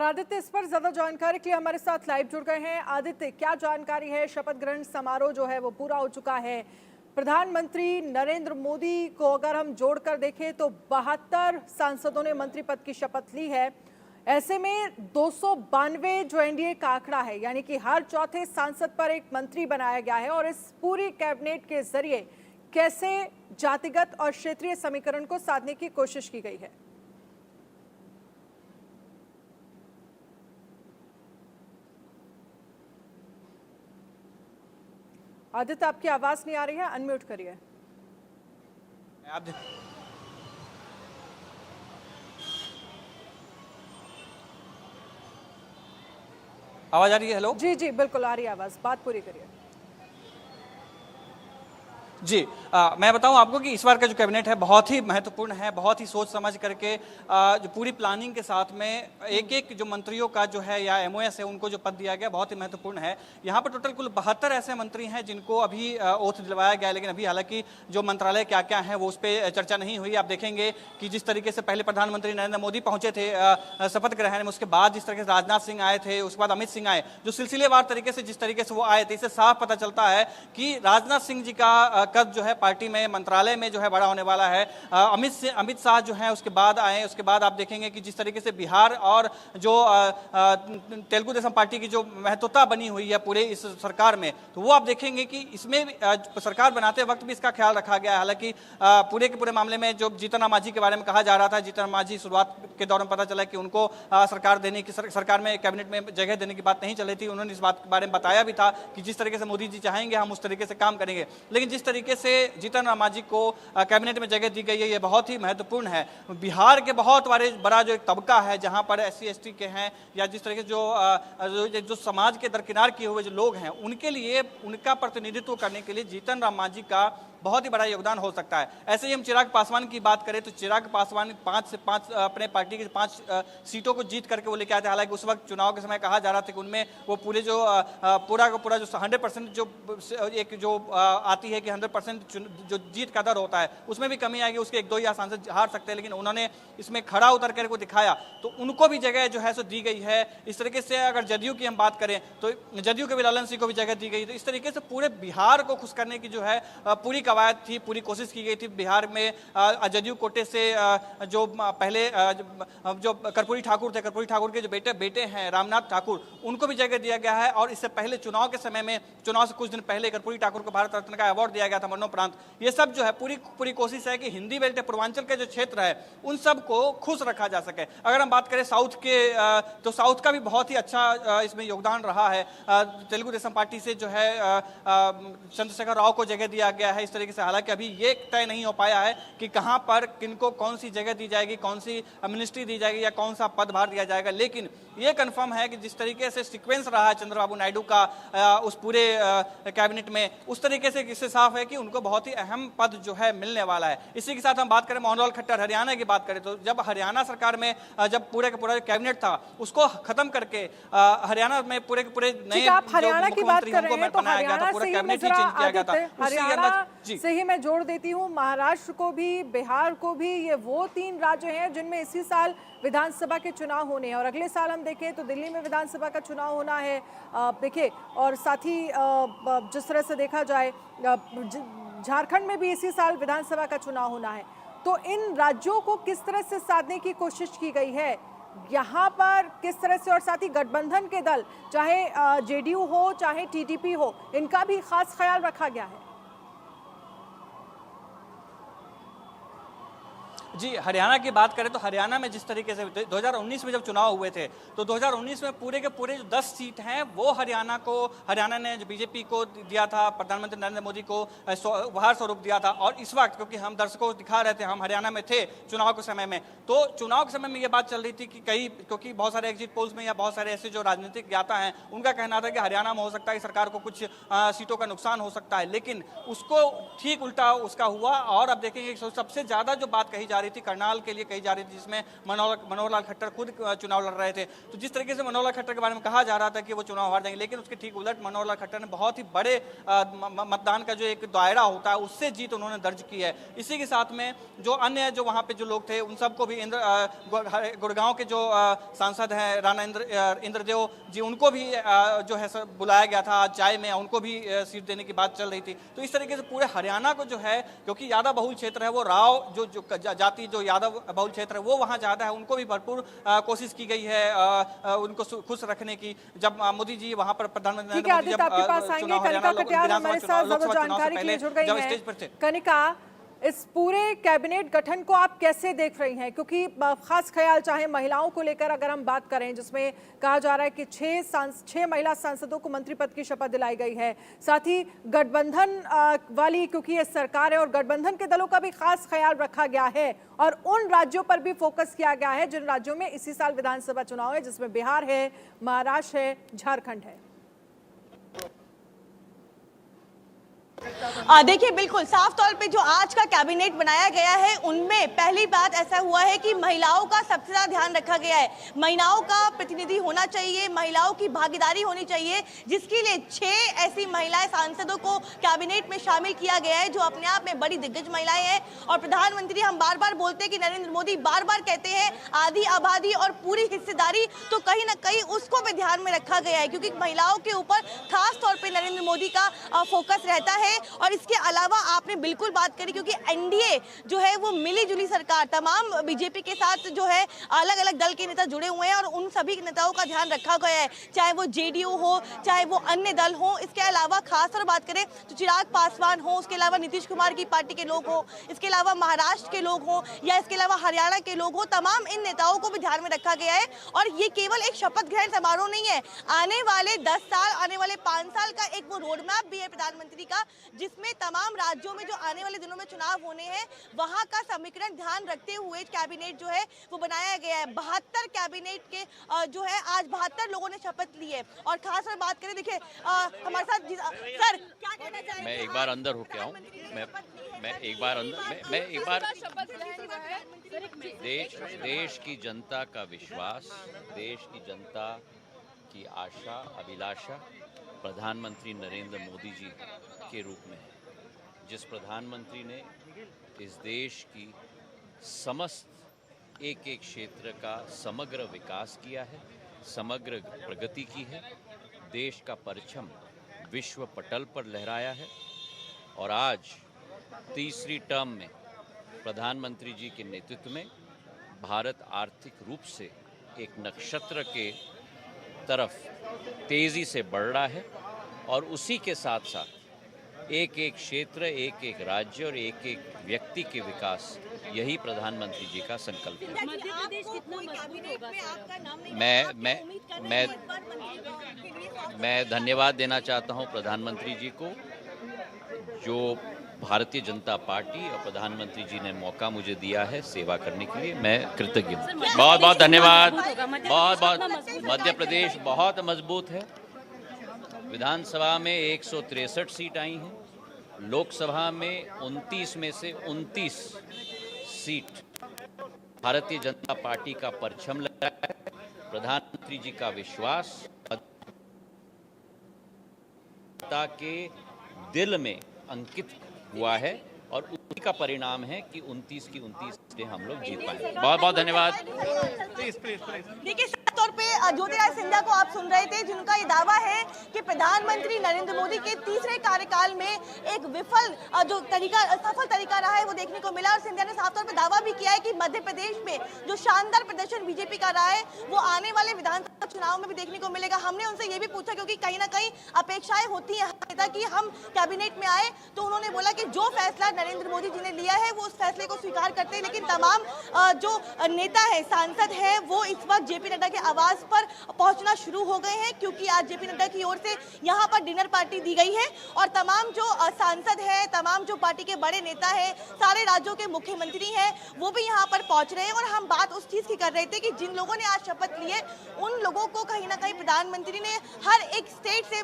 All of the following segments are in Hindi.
आदित्य, इस पर ज्यादा जानकारी के लिए हमारे साथ लाइव जुड़ गए हैं। आदित्य, क्या जानकारी है? शपथ ग्रहण समारोह जो है वो पूरा हो चुका है। प्रधानमंत्री नरेंद्र मोदी को अगर हम जोड़कर देखें तो 72 सांसदों ने मंत्री पद की शपथ ली है। ऐसे में 292 जो एनडीए का आंकड़ा है, यानी कि हर चौथे सांसद पर एक मंत्री बनाया गया है। और इस पूरी कैबिनेट के जरिए कैसे जातिगत और क्षेत्रीय समीकरण को साधने की कोशिश की गई है? आदित्य, आपकी आवाज नहीं आ रही है, अनम्यूट करिए। आवाज आ रही है? हेलो जी जी, बिल्कुल आ रही है आवाज, बात पूरी करिए। जी, मैं बताऊं आपको कि इस बार का जो कैबिनेट है बहुत ही महत्वपूर्ण है। बहुत ही सोच समझ करके जो पूरी प्लानिंग के साथ में एक एक जो मंत्रियों का जो है या एमओएस है उनको जो पद दिया गया बहुत ही महत्वपूर्ण है। यहाँ पर टोटल कुल 72 ऐसे मंत्री हैं जिनको अभी ओथ दिलवाया गया, लेकिन अभी हालांकि जो मंत्रालय क्या क्या है वो उस पर चर्चा नहीं हुई। आप देखेंगे कि जिस तरीके से पहले प्रधानमंत्री नरेंद्र मोदी पहुंचे थे शपथ ग्रहण में, उसके बाद जिस तरीके से राजनाथ सिंह आए थे, उसके बाद अमित सिंह आए, जो सिलसिलेवार तरीके से जिस तरीके से वो आए थे, इससे साफ पता चलता है कि राजनाथ सिंह जी का कद जो है पार्टी में मंत्रालय में जो है बड़ा होने वाला है। अमित शाह जो है उसके बाद आए। उसके बाद आप देखेंगे कि जिस तरीके से बिहार और जो तेलुगु देशम पार्टी की जो महत्वता बनी हुई है पूरे इस सरकार में, तो वो आप देखेंगे कि इसमें सरकार बनाते वक्त भी इसका ख्याल रखा गया है। हालांकि पूरे के पूरे मामले में जो जीतन राम मांझी के बारे में कहा जा रहा था, जीतन राम मांझी शुरुआत के दौरान पता चला कि उनको सरकार में कैबिनेट में जगह देने की बात नहीं चली थी। उन्होंने इस बात के बारे में बताया भी था कि जिस तरीके से मोदी जी चाहेंगे हम उस तरीके से काम करेंगे। लेकिन जिस तरीके से जीतन राम मांझी को कैबिनेट में जगह दी गई है, ये बहुत ही महत्वपूर्ण है। बिहार के बहुत बड़ा जो एक तबका है जहां पर एससी एसटी के हैं या जिस तरीके से जो समाज के दरकिनार किए हुए जो लोग हैं, उनके लिए उनका प्रतिनिधित्व करने के लिए जीतन राम मांझी का बहुत ही बड़ा योगदान हो सकता है। ऐसे ही हम चिराग पासवान की बात करें तो चिराग पासवान 5 से 5 अपने पार्टी की 5 सीटों को जीत करके वो लेके आए थे। हालांकि उस वक्त चुनाव के समय कहा जा रहा था कि उनमें वो पूरे जो पूरा का पूरा जो 100% जो एक जो आती है कि 100% जो जीत का दर होता है उसमें भी कमी आएगी, उसके 1-2 या सांसद हार सकते हैं। लेकिन उन्होंने इसमें खड़ा उतर कर को दिखाया तो उनको भी जगह जो है सो दी गई है। इस तरीके से अगर जदयू की हम बात करें तो जदयू के भी लालन सिंह को भी जगह दी गई। तो इस तरीके से पूरे बिहार को खुश करने की जो है पूरी कवायद थी, पूरी कोशिश की गई थी। बिहार में जदयू कोटे से जो पहले जो कर्पूरी ठाकुर थे, कर्पूरी ठाकुर के जो बेटे हैं रामनाथ ठाकुर, उनको भी जगह दिया गया है। और इससे पहले चुनाव के समय में, चुनाव से कुछ दिन पहले कर्पूरी ठाकुर को भारत रत्न का अवार्ड दिया गया था मरणोपरांत। ये सब जो है पूरी कोशिश है कि हिंदी बेल्ट पूर्वांचल के जो क्षेत्र है उन सब को खुश रखा जा सके। अगर हम बात करें साउथ के तो साउथ का भी बहुत ही अच्छा इसमें योगदान रहा है। तेलुगु देशम पार्टी से जो है चंद्रशेखर राव को जगह दिया गया है। इस तरीके से हालांकि अभी ये तय नहीं हो पाया है कि कहां पर किनको कौन सी जगह दी जाएगी, कौन सी मिनिस्ट्री दी जाएगी या कौन सा पदभार दिया जाएगा। लेकिन ये कंफर्म है कि जिस तरीके से सीक्वेंस रहा है चंद्रबाबू नायडू का उस पूरे कैबिनेट में, उस तरीके से इससे साफ है कि उनको बहुत ही अहम पद जो है मिलने वाला है। इसी के साथ हम बात करें मनोहर खट्टर हरियाणा की बात करें तो जब हरियाणा सरकार में जब पूरे का पूरा कैबिनेट था उसको खत्म करके हरियाणा में पूरे के पूरे नए हरियाणा की बात कर रहे हैं तो हरियाणा पूरा कैबिनेट ही चेंज किया गया था। हरियाणा से ही मैं जोड़ देती हूँ महाराष्ट्र को भी, बिहार को भी। ये वो 3 राज्य हैं जिनमें इसी साल विधानसभा के चुनाव होने हैं और अगले साल हम देखें तो दिल्ली में विधानसभा का चुनाव होना है। देखिए, और साथ ही जिस तरह से देखा जाए झारखंड में भी इसी साल विधानसभा का चुनाव होना है। तो इन राज्यों को किस तरह से साधने की कोशिश की गई है यहाँ पर, किस तरह से? और साथ ही गठबंधन के दल, चाहे जेडीयू हो चाहे टीडीपी हो, इनका भी खास ख्याल रखा गया है। जी, हरियाणा की बात करें तो हरियाणा में जिस तरीके से 2019 में जब चुनाव हुए थे तो 2019 में पूरे के पूरे जो 10 सीट हैं वो हरियाणा ने जो बीजेपी को दिया था, प्रधानमंत्री नरेंद्र मोदी को उपहार स्वरूप दिया था। और इस वक्त क्योंकि हम दर्शकों को दिखा रहे थे, हम हरियाणा में थे चुनाव के समय में, तो चुनाव के समय में ये बात चल रही थी कि क्योंकि बहुत सारे एग्जिट पोल्स में या बहुत सारे ऐसे जो राजनीतिक ज्ञाता हैं उनका कहना था कि हरियाणा में हो सकता है सरकार को कुछ सीटों का नुकसान हो सकता है। लेकिन उसको ठीक उल्टा उसका हुआ। और अब देखेंगे सबसे ज्यादा जो बात कही जा रही रही थी, करनाल के लिए कही जा रही थी, जिसमें मनोहर लाल खट्टर खुद चुनाव लड़ रहे थे। तो जिस तरीके से मनोहर लाल खट्टर के बारे में कहा जा रहा था कि वो चुनाव हार जाएंगे, लेकिन उसके ठीक उलट मनोहर लाल खट्टर ने बहुत ही बड़े मतदान का जो एक दायरा होता है उससे जीत उन्होंने दर्ज की है। इसी के साथ में जो अन्य जो वहाँ पे जो लोग थे उन सबको भी गुड़गांव के जो सांसद हैं राणा इंद्रदेव जी, उनको भी जो है बुलाया गया था चाय में, उनको भी सीट देने की बात चल रही थी। तो इस तरीके से पूरे हरियाणा को जो है, क्योंकि यादव बहुल क्षेत्र है, वो राव जो जाति जो यादव बहुल क्षेत्र है वो वहाँ ज़्यादा है, उनको भी भरपूर कोशिश की गई है उनको खुश रखने की। जब मोदी जी वहाँ पर प्रधानमंत्री स्टेज पर थे। कनिका, इस पूरे कैबिनेट गठन को आप कैसे देख रही हैं? क्योंकि खास ख्याल चाहे महिलाओं को लेकर अगर हम बात करें, जिसमें कहा जा रहा है कि 6 महिला सांसदों को मंत्री पद की शपथ दिलाई गई है, साथ ही गठबंधन वाली, क्योंकि ये सरकार है और गठबंधन के दलों का भी खास ख्याल रखा गया है और उन राज्यों पर भी फोकस किया गया है जिन राज्यों में इसी साल विधानसभा चुनाव है, जिसमें बिहार है, महाराष्ट्र है, झारखंड है। देखिए, बिल्कुल साफ तौर पे जो आज का कैबिनेट बनाया गया है उनमें पहली बात ऐसा हुआ है कि महिलाओं का सबसे ज्यादा ध्यान रखा गया है। महिलाओं का प्रतिनिधि होना चाहिए, महिलाओं की भागीदारी होनी चाहिए, जिसके लिए 6 ऐसी महिलाएं सांसदों को कैबिनेट में शामिल किया गया है जो अपने आप में बड़ी दिग्गज महिलाएं हैं। और प्रधानमंत्री, हम बार बार बोलते हैं कि नरेंद्र मोदी बार बार कहते हैं आधी आबादी और पूरी हिस्सेदारी, तो कहीं ना कहीं उसको भी ध्यान में रखा गया है, क्योंकि महिलाओं के ऊपर खास तौर पर नरेंद्र मोदी का फोकस रहता है। और इसके अलावा आपने बिल्कुल बात करी, क्योंकि एनडीए जो है वो मिली जुली सरकार, तमाम बीजेपी के साथ जो है अलग अलग दल के नेता जुड़े हुए हैं और उन सभी नेताओं का ध्यान रखा गया है, चाहे वो जेडीयू हो, चाहे वो अन्य दल हो। इसके अलावा खासतौर बात करें तो चिराग पासवान हो, उसके अलावा नीतीश कुमार की पार्टी के लोग हो, इसके अलावा महाराष्ट्र के लोग हो या इसके अलावा हरियाणा के लोग हो, तमाम इन नेताओं को भी ध्यान में रखा गया है। और ये केवल एक शपथ ग्रहण समारोह नहीं है, आने वाले 10 साल, आने वाले 5 साल का एक वो रोड मैप भी है प्रधानमंत्री का, जिसमें तमाम राज्यों में जो आने वाले दिनों में चुनाव होने हैं वहां का समीकरण ध्यान रखते हुए कैबिनेट जो है वो बनाया गया है। 72 कैबिनेट के जो है आज 72 लोगों ने शपथ ली है। और खास कर बात करें, देखिए हमारे साथ सर क्या कहना चाहेंगे? मैं एक बार अंदर होके आऊं, मैं एक बार अंदर, मैं एक बार देश की जनता का विश्वास, देश की जनता की आशा अभिलाषा प्रधानमंत्री नरेंद्र मोदी जी के रूप में है, जिस प्रधानमंत्री ने इस देश की समस्त एक एक क्षेत्र का समग्र विकास किया है, समग्र प्रगति की है, देश का परचम विश्व पटल पर लहराया है। और आज तीसरी टर्म में प्रधानमंत्री जी के नेतृत्व में भारत आर्थिक रूप से एक नक्षत्र के तरफ तेजी से बढ़ रहा है और उसी के साथ साथ एक एक क्षेत्र, एक एक राज्य और एक एक व्यक्ति के विकास, यही प्रधानमंत्री जी का संकल्प है। मैं धन्यवाद देना चाहता हूं प्रधानमंत्री जी को, जो भारतीय जनता पार्टी और प्रधानमंत्री जी ने मौका मुझे दिया है सेवा करने के लिए, मैं कृतज्ञ हूँ। बहुत बहुत धन्यवाद। बहुत बहुत मध्य प्रदेश बहुत मजबूत है। विधानसभा में 163 सीट आई हैं, लोकसभा में 29 में से 29 सीट भारतीय जनता पार्टी का परचम लगा है। प्रधानमंत्री जी का विश्वास जनता के दिल में अंकित हुआ है और उसी का परिणाम है कि 29 की 29 सीटें हम लोग जीत पाए। बहुत बहुत धन्यवाद। देखिए, साफ तौर पे ज्योतिरादित्य सिंधिया को आप सुन रहे थे, जिनका ये दावा है कि प्रधानमंत्री नरेंद्र मोदी के तीसरे कार्यकाल में एक सफल तरीका रहा है वो देखने को मिला। और सिंधिया ने साफ तौर पे दावा भी किया है कि मध्य प्रदेश में जो शानदार प्रदर्शन बीजेपी का रहा है वो आने वाले विधानसभा चुनाव में भी देखने को मिलेगा। हमने उनसे ये भी पूछा, क्योंकि कहीं ना कहीं अपेक्षाएं होती हैं नेता की हम कैबिनेट में आए, तो उन्होंने बोला कि जो फैसला नरेंद्र मोदी जी ने लिया है वो उस फैसले को स्वीकार करते हैं, लेकिन तमाम जो नेता है, सांसद है, वो इस वक्त जेपी नड्डा के आवास पर पहुंचना शुरू हो गए हैं, क्योंकि आज जेपी नड्डा की ओर से यहां पर डिनर पार्टी दी गई है और तमाम जो सांसद हैं, तमाम जो पार्टी के बड़े नेता हैं, सारे राज्यों के मुख्यमंत्री हैं, वो भी यहां पर पहुंच रहे हैं। और हम बात उस चीज की कर रहे थे कि जिन लोगों ने आज शपथ ली है उन लोगों को कहीं ना कहीं प्रधानमंत्री ने हर एक स्टेट से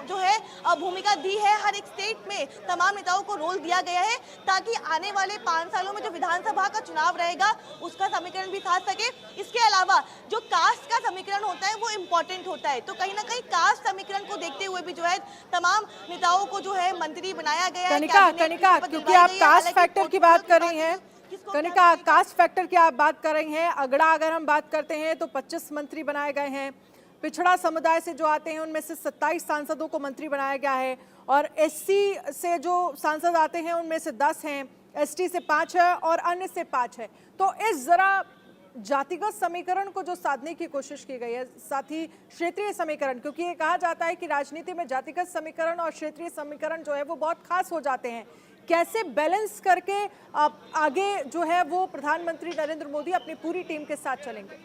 जो है भूमिका दी है, हर एक स्टेट में तमाम नेताओं को रोल दिया गया है, ताकि आने वाले 5 सालों में जो विधानसभा का चुनाव रहेगा उसका समीकरण भी साध सके। इसके अलावा जो कास्ट का समीकरण होता है वो इम्पोर्टेंट होता है, तो कहीं ना कहीं कास्ट समीकरण को देखते हुए भी जो है तमाम नेताओं को जो है मंत्री बनाया गया है। कनिका, क्योंकि आप कास्ट फैक्टर की बात कर रही हैं, कनिका कास्ट फैक्टर की आप बात कर रही हैं, अगड़ा अगर हम बात करते हैं तो 25 मंत्री बनाए गए हैं, पिछड़ा समुदाय से जो आते हैं उनमें से 27 सांसदों को मंत्री बनाया गया है, और एससी से जो सांसद आते हैं उनमें से 10 हैं, एसटी से 5 है और अन्य से 5 है। तो इस जरा जातिगत समीकरण को जो साधने की कोशिश की गई है, साथ ही क्षेत्रीय समीकरण, क्योंकि ये कहा जाता है कि राजनीति में जातिगत समीकरण और क्षेत्रीय समीकरण जो है वो बहुत खास हो जाते हैं, कैसे बैलेंस करके आगे जो है वो प्रधानमंत्री नरेंद्र मोदी अपनी पूरी टीम के साथ चलेंगे?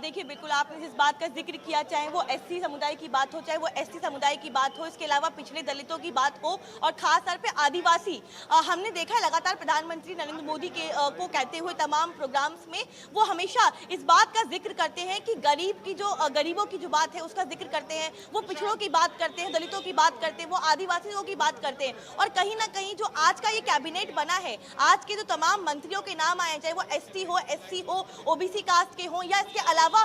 देखिए, बिल्कुल आपने जिस बात का जिक्र किया, चाहे वो एससी समुदाय की बात हो, चाहे वो एसटी समुदाय की बात हो, इसके अलावा पिछड़े दलितों की बात हो और खास तौर पे आदिवासी, हमने देखा है लगातार प्रधानमंत्री नरेंद्र मोदी को कहते हुए तमाम प्रोग्राम्स में वो हमेशा इस बात का जिक्र करते हैं कि गरीबों की जो बात है उसका जिक्र करते हैं, वो पिछड़ों की बात करते हैं, दलितों की बात करते हैं, वो आदिवासियों की बात करते हैं। और कहीं ना कहीं जो आज का ये कैबिनेट बना है, आज के जो तमाम मंत्रियों के नाम आए, चाहे वो एसटी हो, एससी हो, ओबीसी कास्ट के हो या इसके अलावा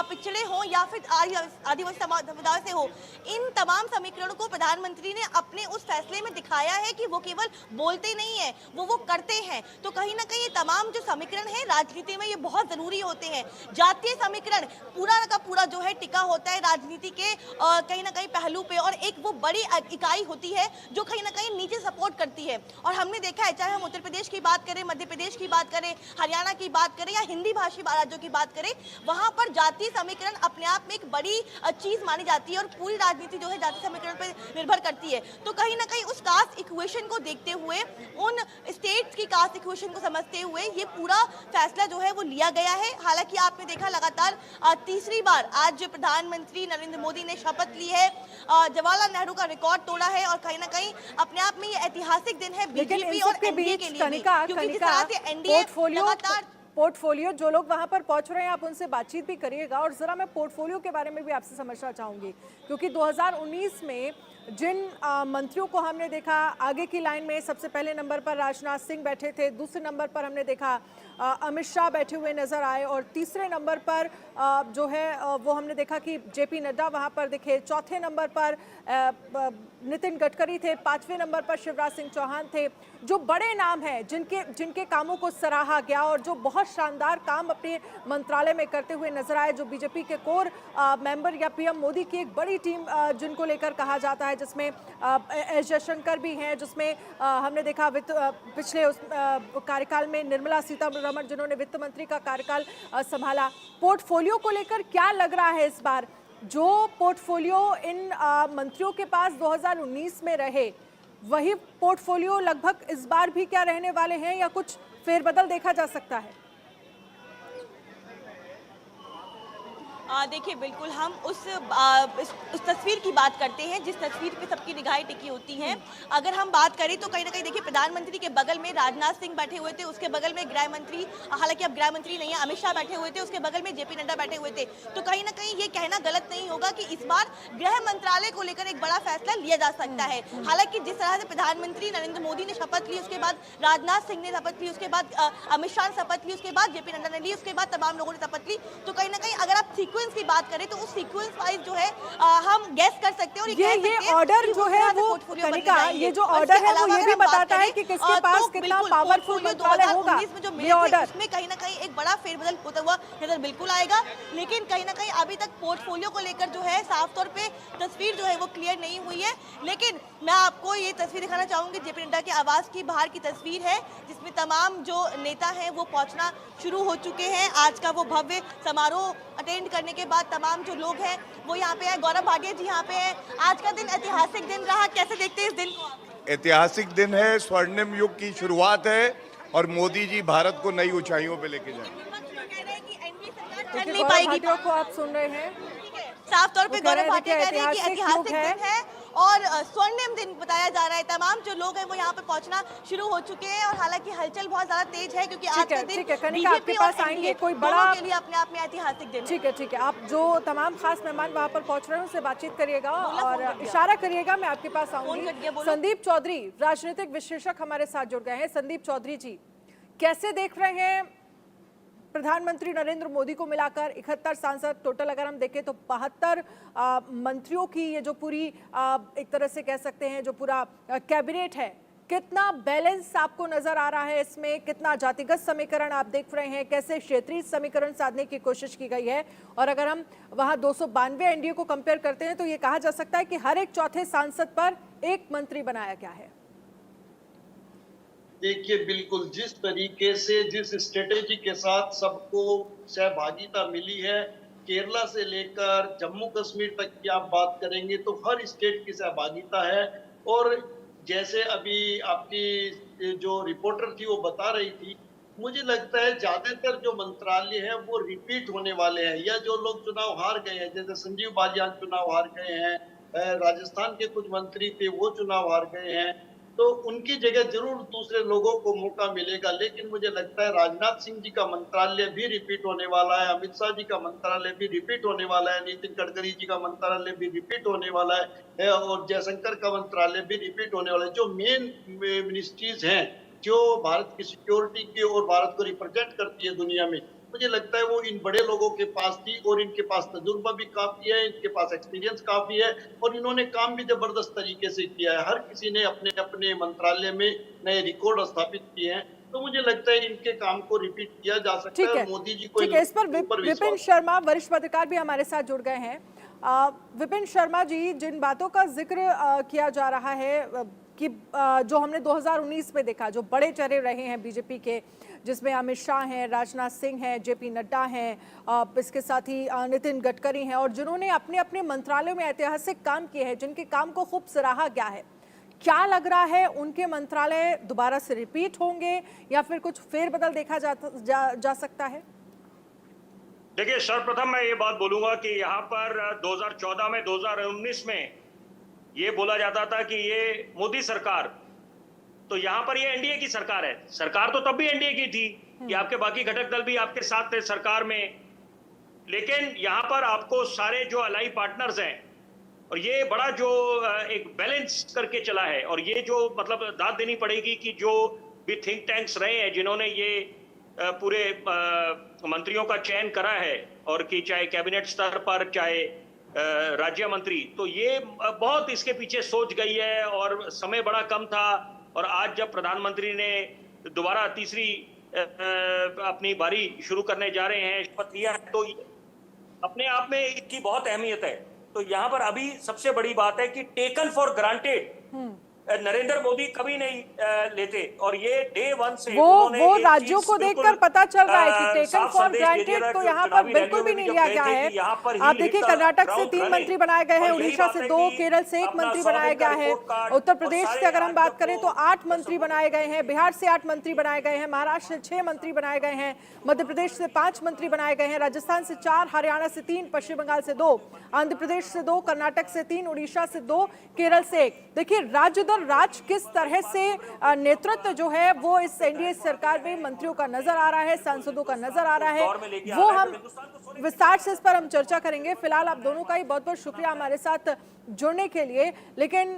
पिछड़े हो या फिर आदिवासी समुदाय से हो, इन तमाम समीकरणों को प्रधानमंत्री ने अपने उस फैसले में दिखाया है कि वो केवल बोलते नहीं है, वो करते हैं। तो कहीं ना कहीं ये तमाम जो समीकरण है राजनीति में ये बहुत जरूरी होते हैं। जातीय समीकरण पूरा का पूरा जो है टिका होता है राजनीति के कहीं ना कहीं पहलू पे, और एक वो बड़ी इकाई होती है जो कहीं ना कहीं नीचे सपोर्ट करती है। और हमने देखा है, चाहे हम उत्तर प्रदेश की बात करें, मध्य प्रदेश की बात करें, हरियाणा की बात करें या हिंदी भाषी राज्यों की बात करें, वहां पर जातीय समीकरण अपने आप में एक बड़ी चीज मानी जाती है और पूरी राजनीति जो है जातीय समीकरण पर निर्भर करती है। तो कहीं ना कहीं उस कास्ट इक्वेशन को देखते हुए, उन स्टेट्स की कास्ट इक्वेशन को समझते हुए ये पूरा फैसला जो है वो लिया गया है। हालांकि आपने देखा लगातार तीसरी बार आज प्रधानमंत्री नरेंद्र मोदी ने शपथ ली है, जवाहरलाल नेहरू का रिकॉर्ड तोड़ा है और कहीं ना कहीं अपने आप में ये ऐतिहासिक दिन है बीजेपी और एनडीए के लिए, क्योंकि जिस तरह से एनडीए लगातार पोर्टफोलियो, जो लोग वहां पर पहुंच रहे हैं आप उनसे बातचीत भी करिएगा। और जरा मैं पोर्टफोलियो के बारे में भी आपसे समझना चाहूंगी, क्योंकि 2019 में जिन मंत्रियों को हमने देखा आगे की लाइन में, सबसे पहले नंबर पर राजनाथ सिंह बैठे थे, दूसरे नंबर पर हमने देखा अमित शाह बैठे हुए नजर आए, और तीसरे नंबर पर जो है वो हमने देखा कि जेपी नड्डा वहां पर दिखे, चौथे नंबर पर नितिन गडकरी थे, पांचवें नंबर पर शिवराज सिंह चौहान थे। जो बड़े नाम हैं, जिनके कामों को सराहा गया और जो बहुत शानदार काम अपने मंत्रालय में करते हुए नजर आए, जो बीजेपी के कोर मेंबर या पीएम मोदी की एक बड़ी टीम जिनको लेकर कहा जाता है, जिसमें एस जयशंकर भी हैं, जिसमें हमने देखा पिछले कार्यकाल में निर्मला सीतारमण जिन्होंने वित्त मंत्री का कार्यकाल संभाला। पोर्टफोलियो को लेकर क्या लग रहा है इस बार? जो पोर्टफोलियो इन मंत्रियों के पास 2019 में रहे, वही पोर्टफोलियो लगभग इस बार भी क्या रहने वाले हैं या कुछ फेरबदल देखा जा सकता है? देखिए, बिल्कुल हम उस तस्वीर की बात करते हैं जिस तस्वीर पे सबकी निगाहें टिकी होती हैं। अगर हम बात करें तो कहीं ना कहीं देखिए, प्रधानमंत्री के बगल में राजनाथ सिंह बैठे हुए थे, उसके बगल में गृह मंत्री, हालांकि अब गृह मंत्री नहीं है, अमित शाह बैठे हुए थे, उसके बगल में जेपी नड्डा बैठे हुए थे। तो कहीं ना कहीं ये कहना गलत नहीं होगा कि इस बार गृह मंत्रालय को लेकर एक बड़ा फैसला लिया जा सकता है। हालांकि जिस तरह से प्रधानमंत्री नरेंद्र मोदी ने शपथ ली, उसके बाद राजनाथ सिंह ने शपथ ली, उसके बाद अमित शाह ने शपथ ली, उसके बाद जेपी नड्डा ने ली, उसके बाद तमाम लोगों ने शपथ ली, तो कहीं ना कहीं अगर आप सीक्वेंस की बात करें तो उस सीक्वेंस वाइज जो है हम गेस कर सकते हैं। और ये ऑर्डर जो है वो कनिका, ये जो ऑर्डर है वो ये भी बताता है कि किसके पास कितना पावरफुल मंत्रालय होगा। ये ऑर्डर उसमें कहीं ना कहीं एक बड़ा फेरबदल होता हुआ नजर बिल्कुल आएगा, लेकिन कहीं ना कहीं अभी तक पोर्टफोलियो को लेकर जो है साफ तौर पे तस्वीर जो है वो क्लियर नहीं हुई है। लेकिन मैं आपको ये तस्वीर दिखाना चाहूंगी, जेपी नड्डा के आवास की बाहर की तस्वीर है, जिसमें तमाम जो नेता हैं वो पहुंचना शुरू हो चुके हैं। आज का वो भव्य समारोह अटेंड करने के बाद तमाम जो लोग हैं वो यहाँ पे है। गौरव भाटिया जी यहाँ पे है। आज का दिन ऐतिहासिक दिन रहा, कैसे देखते हैं इस दिन को? ऐतिहासिक दिन है, स्वर्णिम युग की शुरुआत है और मोदी जी भारत को नई ऊंचाइयों पे लेके जाएंगे। चल नहीं पाएगी। वीडियो को आप सुन रहे हैं, साफ तौर पे वो कह रहे गौरव हैं भाटिया कह रहे हैं कि ऐतिहासिक ऐतिहासिक युग है। दिन है और स्वर्णिम दिन बताया जा रहा है। तमाम जो लोग हैं वो यहाँ पे पहुंचना शुरू हो चुके हैं और हालांकि हलचल बहुत ज्यादा तेज है क्योंकि आज का दिन ठीक है, कनिका आपके बीजेपी और पास आएंगे, एनडीए कोई दोनों बड़ा के लिए अपने आप में ऐतिहासिक दिन है। ठीक है, आप जो तमाम खास मेहमान वहाँ पर पहुँच रहे हैं उनसे बातचीत करिएगा बोला, और फोन कर दिया। इशारा करिएगा, मैं आपके पास फोन कर दिया, आऊंगी। बोलो। संदीप चौधरी राजनीतिक विश्लेषक हमारे साथ जुड़ गए हैं। संदीप चौधरी जी, कैसे देख रहे हैं प्रधानमंत्री नरेंद्र मोदी को मिलाकर 71 सांसद टोटल, अगर हम देखें तो 72 मंत्रियों की ये जो पूरी एक तरह से कह सकते हैं जो पूरा कैबिनेट है, कितना बैलेंस आपको नजर आ रहा है इसमें? कितना जातिगत समीकरण आप देख रहे हैं? कैसे क्षेत्रीय समीकरण साधने की कोशिश की गई है? और अगर हम वहां 292 एनडीए को कंपेयर करते हैं तो ये कहा जा सकता है कि हर एक चौथे सांसद पर एक मंत्री बनाया गया है। देखिए, बिल्कुल जिस तरीके से जिस स्ट्रेटेजी के साथ सबको सहभागिता मिली है, केरला से लेकर जम्मू कश्मीर तक की आप बात करेंगे तो हर स्टेट की सहभागिता है। और जैसे अभी आपकी जो रिपोर्टर थी वो बता रही थी, मुझे लगता है ज्यादातर जो मंत्रालय है वो रिपीट होने वाले हैं, या जो लोग चुनाव हार गए हैं, जैसे संजीव बालियान चुनाव हार गए हैं, राजस्थान के कुछ मंत्री थे वो चुनाव हार गए हैं, तो उनकी जगह जरूर दूसरे लोगों को मौका मिलेगा। लेकिन मुझे लगता है राजनाथ सिंह जी का मंत्रालय भी रिपीट होने वाला है, अमित शाह जी का मंत्रालय भी रिपीट होने वाला है, नितिन गडकरी जी का मंत्रालय भी रिपीट होने वाला है और जयशंकर का मंत्रालय भी रिपीट होने वाला है। जो मेन मिनिस्ट्रीज हैं जो भारत की सिक्योरिटी की और भारत को रिप्रेजेंट करती है दुनिया में, मुझे लगता है वो इन बड़े लोगों के पास थी और इनके पास तजुर्बा भी काफी है, इनके पास एक्सपीरियंस काफी है और इन्होंने काम भी जबरदस्त तरीके से किया है। हर किसी ने अपने अपने मंत्रालय में नए रिकॉर्ड स्थापित किए हैं, तो मुझे लगता है इनके काम को रिपीट किया जा सकता है। मोदी जी को ठीक है, इस पर विपिन शर्मा वरिष्ठ पत्रकार भी हमारे साथ जुड़ गए हैं। विपिन शर्मा जी, जिन बातों का जिक्र किया जा रहा है कि जो हमने 2019 में देखा, जो बड़े चेहरे रहे हैं बीजेपी के, जिसमें अमित शाह हैं, राजनाथ सिंह हैं, जेपी नड्डा हैं, इसके साथ ही नितिन गडकरी हैं, और जिन्होंने अपने अपने मंत्रालयों में ऐतिहासिक काम किए हैं, जिनके काम को खूब सराहा गया है, क्या लग रहा है उनके मंत्रालय दोबारा से रिपीट होंगे या फिर कुछ फेरबदल देखा जा सकता है? देखिए, सर्वप्रथम मैं ये बात बोलूंगा कि यहाँ पर 2014 में 2019 में ये बोला जाता था कि ये मोदी सरकार, तो यहाँ पर ये एनडीए की सरकार है। सरकार तो तब भी एनडीए की थी कि आपके बाकी घटक दल भी आपके साथ थे सरकार में, लेकिन यहाँ पर आपको सारे जो अलाई पार्टनर्स हैं और ये बड़ा जो एक बैलेंस करके चला है, और ये जो मतलब दाद देनी पड़ेगी कि जो भी थिंक टैंक्स रहे हैं जिन्होंने ये पूरे मंत्रियों का चयन करा है, और कि चाहे कैबिनेट स्तर पर चाहे राज्य मंत्री, तो ये बहुत इसके पीछे सोच गई है और समय बड़ा कम था। और आज जब प्रधानमंत्री ने दोबारा तीसरी अपनी बारी शुरू करने जा रहे हैं, शपथ लिया है, तो अपने आप में इसकी बहुत अहमियत है। तो यहाँ पर अभी सबसे बड़ी बात है कि taken for granted Narendra Modi कभी नहीं लेते, और ये डे वन से वो राज्यों को देखकर पता चल रहा है कि टेकन फॉर ग्रांटेड तो यहाँ पर बिल्कुल भी नहीं लिया गया है। आप देखिए, कर्नाटक से 3 मंत्री बनाए गए हैं, उड़ीसा से 2, केरल से 1 मंत्री बनाया गया है, उत्तर प्रदेश से अगर हम बात करें तो 8 मंत्री बनाए गए हैं, बिहार से 8 मंत्री बनाए गए हैं, महाराष्ट्र से 6 मंत्री बनाए गए हैं, मध्य प्रदेश से 5 मंत्री बनाए गए हैं, राजस्थान से 4, हरियाणा से 3, पश्चिम बंगाल से 2, आंध्र प्रदेश से 2, कर्नाटक से 3, उड़ीसा से 2, केरल से 1। देखिए, राज्य दर राज किस तरह से नेतृत्व जो है वो इस एनडीए सरकार में मंत्रियों का नजर आ रहा है, सांसदों का नजर आ रहा है, वो हम विस्तार से इस पर हम चर्चा करेंगे। फिलहाल आप दोनों का ही बहुत बहुत शुक्रिया हमारे साथ जुड़ने के लिए। लेकिन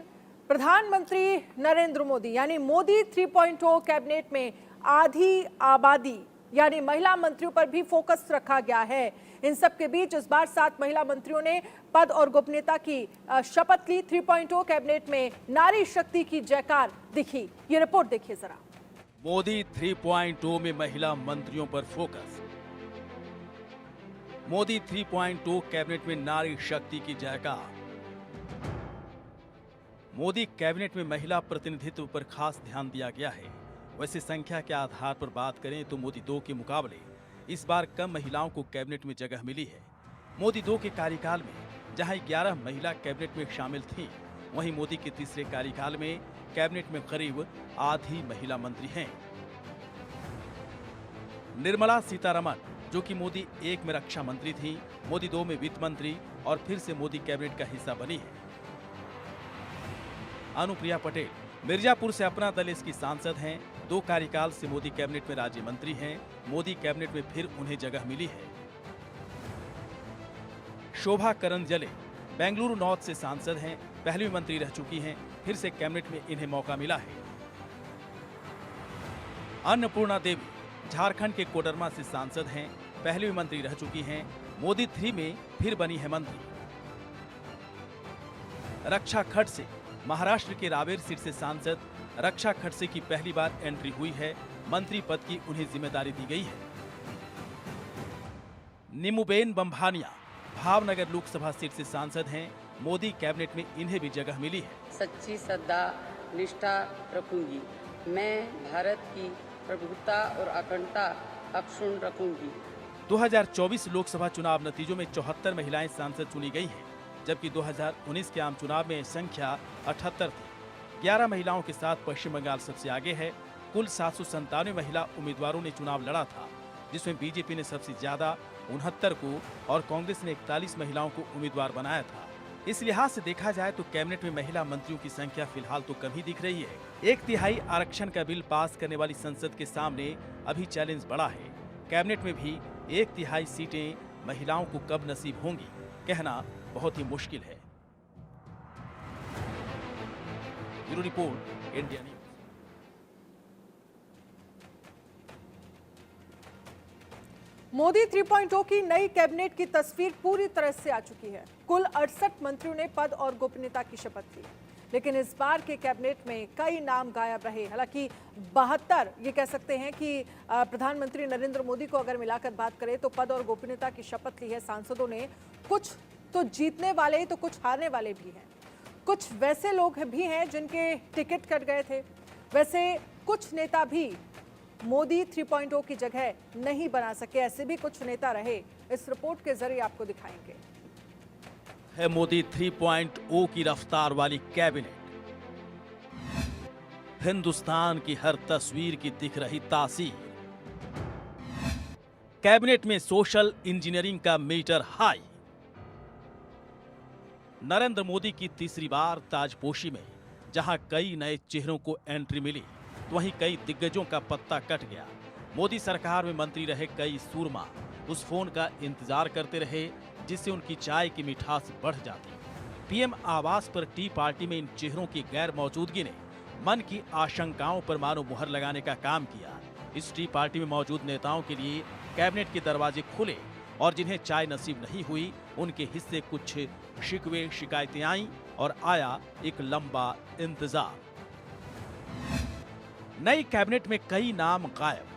प्रधानमंत्री नरेंद्र मोदी यानी मोदी 3.0 कैबिनेट में आधी आबादी यानी महिला मंत्रियों पर भी फोकस रखा गया है। इन सब के बीच इस बार 7 महिला मंत्रियों ने पद और गोपनीयता की शपथ ली। 3.0 कैबिनेट में नारी शक्ति की जयकार दिखी। ये रिपोर्ट देखिए जरा। मोदी 3.0 में महिला मंत्रियों पर फोकस। मोदी 3.0 कैबिनेट में नारी शक्ति की जयकार। मोदी कैबिनेट में महिला प्रतिनिधित्व पर खास ध्यान दिया गया है। वैसे संख्या के आधार पर बात करें तो मोदी 2 के मुकाबले इस बार कम महिलाओं को कैबिनेट में जगह मिली है। मोदी 2 के कार्यकाल में जहां 11 महिला कैबिनेट में शामिल थीं, वहीं मोदी के तीसरे कार्यकाल में कैबिनेट में करीब आधी महिला मंत्री हैं। निर्मला सीतारमण, जो कि मोदी 1 में रक्षा मंत्री थी, मोदी 2 में वित्त मंत्री और फिर से मोदी कैबिनेट का हिस्सा बनी है। अनुप्रिया पटेल मिर्जापुर से अपना दल इसकी सांसद हैं, 2 कार्यकाल से मोदी कैबिनेट में राज्य मंत्री हैं, मोदी कैबिनेट में फिर उन्हें जगह मिली है। शोभा करंजले बेंगलुरु नॉर्थ से सांसद हैं, पहली मंत्री रह चुकी हैं, फिर से कैबिनेट में इन्हें मौका मिला है। अन्नपूर्णा देवी झारखंड के कोडरमा से सांसद हैं, पहली मंत्री रह चुकी हैं, मोदी 3 में फिर बनी है मंत्री। रक्षा खडसे महाराष्ट्र के रावेर सीट से सांसद, रक्षा खडसे की पहली बार एंट्री हुई है, मंत्री पद की उन्हें जिम्मेदारी दी गई है। नीमूबेन बम्भानिया भावनगर लोकसभा सीट से सांसद हैं, मोदी कैबिनेट में इन्हें भी जगह मिली है। सच्ची श्रद्धा निष्ठा रखूंगी, मैं भारत की प्रभुता और अखंडता अक्षुण्ण रखूंगी। 2024 लोकसभा चुनाव नतीजों में 74 महिलाएं सांसद चुनी गई हैं, जबकि 2019 के आम चुनाव में संख्या 78 थी। 11 महिलाओं के साथ पश्चिम बंगाल सबसे आगे है। कुल 797 महिला उम्मीदवारों ने चुनाव लड़ा था, जिसमें बीजेपी ने सबसे ज्यादा 69 को और कांग्रेस ने 41 महिलाओं को उम्मीदवार बनाया था। इस लिहाज से देखा जाए तो कैबिनेट में महिला मंत्रियों की संख्या फिलहाल तो कम ही दिख रही है। 1/3 आरक्षण का बिल पास करने वाली संसद के सामने अभी चैलेंज बड़ा है। कैबिनेट में भी 1/3 सीटें महिलाओं को कब नसीब होंगी, कहना बहुत ही मुश्किल है। Bureau report, India news. Modi 3.0 की नई कैबिनेट की तस्वीर पूरी तरह से आ चुकी है। कुल 68 मंत्रियों ने पद और गोपनीयता की शपथ ली, लेकिन इस बार के कैबिनेट में कई नाम गायब रहे। हालांकि 72 ये कह सकते हैं कि प्रधानमंत्री नरेंद्र मोदी को अगर मिलाकर बात करें तो पद और गोपनीयता की शपथ ली है सांसदों ने। कुछ तो जीतने वाले तो कुछ हारने वाले भी हैं। कुछ वैसे लोग भी हैं जिनके टिकट कट गए थे। वैसे कुछ नेता भी मोदी 3.0 की जगह नहीं बना सके, ऐसे भी कुछ नेता रहे। इस रिपोर्ट के जरिए आपको दिखाएंगे। है मोदी 3.0 की रफ्तार वाली कैबिनेट। हिंदुस्तान की हर तस्वीर की दिख रही तासीर। कैबिनेट में सोशल इंजीनियरिंग का मीटर हाई। नरेंद्र मोदी की तीसरी बार ताजपोशी में जहां कई नए चेहरों को एंट्री मिली, तो वहीं कई दिग्गजों का पत्ता कट गया। मोदी सरकार में मंत्री रहे कई सूरमा उस फोन का इंतजार करते रहे जिससे उनकी चाय की मिठास बढ़ जाती। पीएम आवास पर टी पार्टी में इन चेहरों की गैर मौजूदगी ने मन की आशंकाओं पर मानो मुहर लगाने का काम किया। इस टी पार्टी में मौजूद नेताओं के लिए कैबिनेट के दरवाजे खुले और जिन्हें चाय नसीब नहीं हुई उनके हिस्से कुछ शिकवे शिकायतें आईं और आया एक लंबा इंतजार। नई कैबिनेट में कई नाम गायब।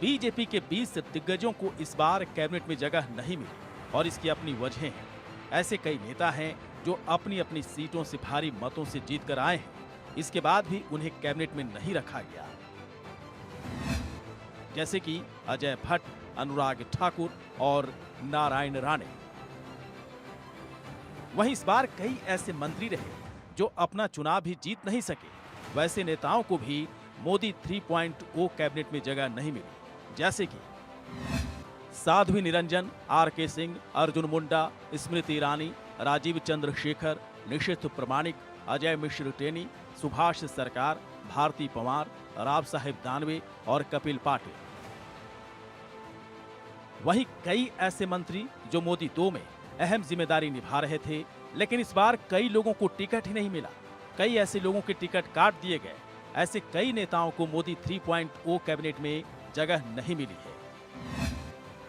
बीजेपी के 20 दिग्गजों को इस बार कैबिनेट में जगह नहीं मिली और इसकी अपनी वजहें हैं। ऐसे कई नेता हैं जो अपनी अपनी सीटों से भारी मतों से जीत कर आए हैं, इसके बाद भी उन्हें कैबिनेट में नहीं रखा गया, जैसे कि अजय भट्ट, अनुराग ठाकुर और नारायण राणे। वहीं इस बार कई ऐसे मंत्री रहे जो अपना चुनाव भी जीत नहीं सके। वैसे नेताओं को भी मोदी 3.0 कैबिनेट में जगह नहीं मिली, जैसे कि साध्वी निरंजन, आर.के. सिंह, अर्जुन मुंडा, स्मृति ईरानी, राजीव चंद्रशेखर, निशिथ प्रमाणिक, अजय मिश्र टेनी, सुभाष सरकार, भारती पवार, राव साहेब दानवे और कपिल पाटिल। वहीं कई ऐसे मंत्री जो मोदी 2 में अहम जिम्मेदारी निभा रहे थे, लेकिन इस बार कई लोगों को टिकट ही नहीं मिला। कई ऐसे लोगों के टिकट काट दिए गए। ऐसे कई नेताओं को मोदी 3.0 कैबिनेट में जगह नहीं मिली है,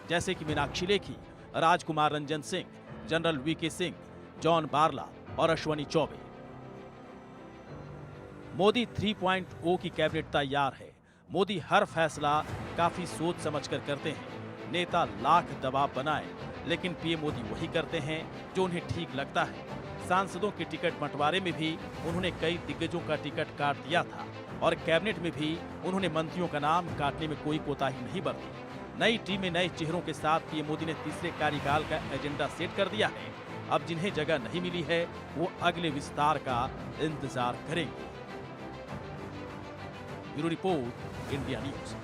जैसे कि Meenakshi Lekhi, Rajkumar Ranjan Singh, General VK Singh, John Barla और अश्वनी चौबे। मोदी 3.0 की कैबिनेट तैयार है। मोदी हर फैसला काफी सोच समझकर करते हैं। नेता लाख दबाव बनाए, लेकिन पीएम मोदी वही करते हैं जो उन्हें ठीक लगता है। सांसदों के टिकट बंटवारे में भी उन्होंने कई दिग्गजों का टिकट काट दिया था और कैबिनेट में भी उन्होंने मंत्रियों का नाम काटने में कोई कोताही नहीं बरती। नई टीम में नए चेहरों के साथ पीएम मोदी ने तीसरे कार्यकाल का एजेंडा सेट कर दिया है। अब जिन्हें जगह नहीं मिली है वो अगले विस्तार का इंतजार करेंगे। Bureau report, India news.